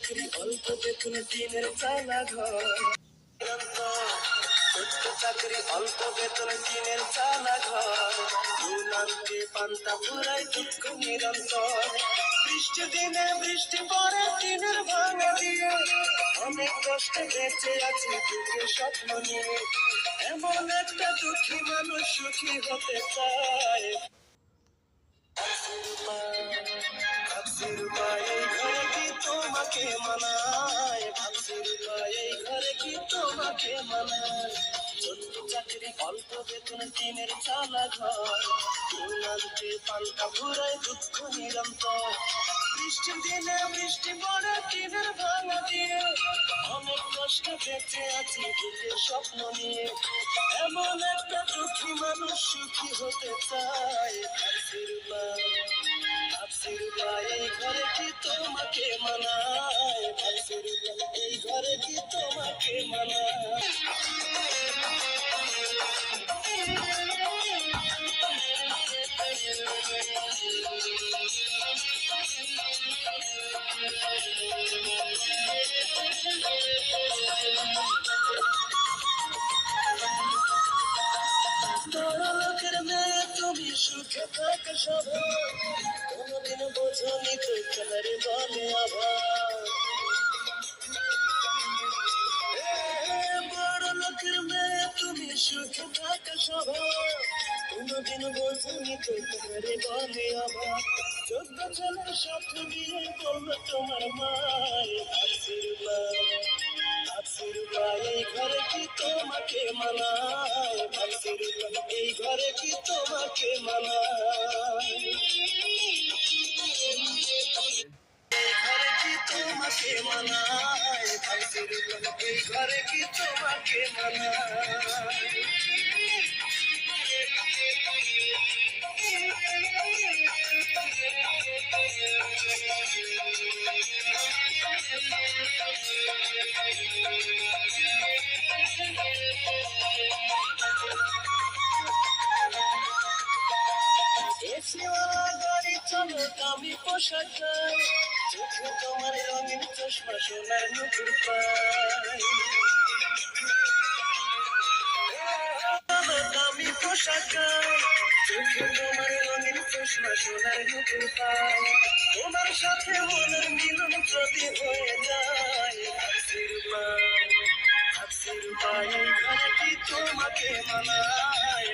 চাকরি অল্প বেতন টিনের চালা ঘর, ছোট্ট চাকরি অল্প বেতন টিনের চালা ঘর, নুনান্তে পান্তা ফুরাই দুঃখ নিরন্তর। বৃষ্টি দিনে বৃষ্টি পড়ে টিনের ভাঙা দিয়ে, অনেক কষ্টে বেঁচে আছি দুঃখের স্বপ্ন নিয়ে। এমন একটা দুঃখী মানুষ সুখী হতে চায়। ভাবছি রূপা এই ঘরে কি তোমাকে মানায়, ভাবছি রূপা এই ঘরে কি তোমাকে মানায়। ছোট্ট চাকরি অল্প বেতন টিনের চালা ঘর, নুনান্তে পান্তা ফুরাই দুঃখ নিরন্তর। বৃষ্টি দিনে বৃষ্টি পড়ে টিনের ভাঙা দিয়ে, অনেক কষ্ট বেঁচে আছি দুঃখের স্বপ্ন নিয়ে। এমন একটা দুঃখী মানুষ সুখী হতে চায়। ভাবছি রূপা এই ঘরে কি তোমাকে মানায়, ভাবছি রূপা এই ঘরে কি তোমাকে মানায়। বড় লোকের মেয়ে তুমি সুখে থাকো সবাই, কোনদিন বোঝনি তো কারে বলে আবার। বড় লোকের মেয়ে তুমি সুখে থাকো সবাই, কোনদিন বোঝনি তো কারে বলে আবার। 14 ছেলের সাথে বিয়ে করলো তোমার মায়, ভাবছি রূপা এই ঘরে কি তোমাকে মানায়, ভাবছি রূপা এই ঘরে কি তোমাকে মানায়। এই ঘরে কি তোমাকে মানায়, ভাবছি রূপা এই ঘরে কি তোমাকে মানায়। এসিওয়ালা গাড়ি চলো দামি পোশাক গায়ে, চোখে তোমার রঙিন চশমা সোনার নুপুর পাই। দামি পোশাক গায়ে, চোখে তোমার রঙিন চশমা সোনার নুপুর পাই। তোমার সাথে মনের মিলন যদি হয়ে যায়, ভাবছি রূপা এই ঘরে কি তোমাকে মানায়।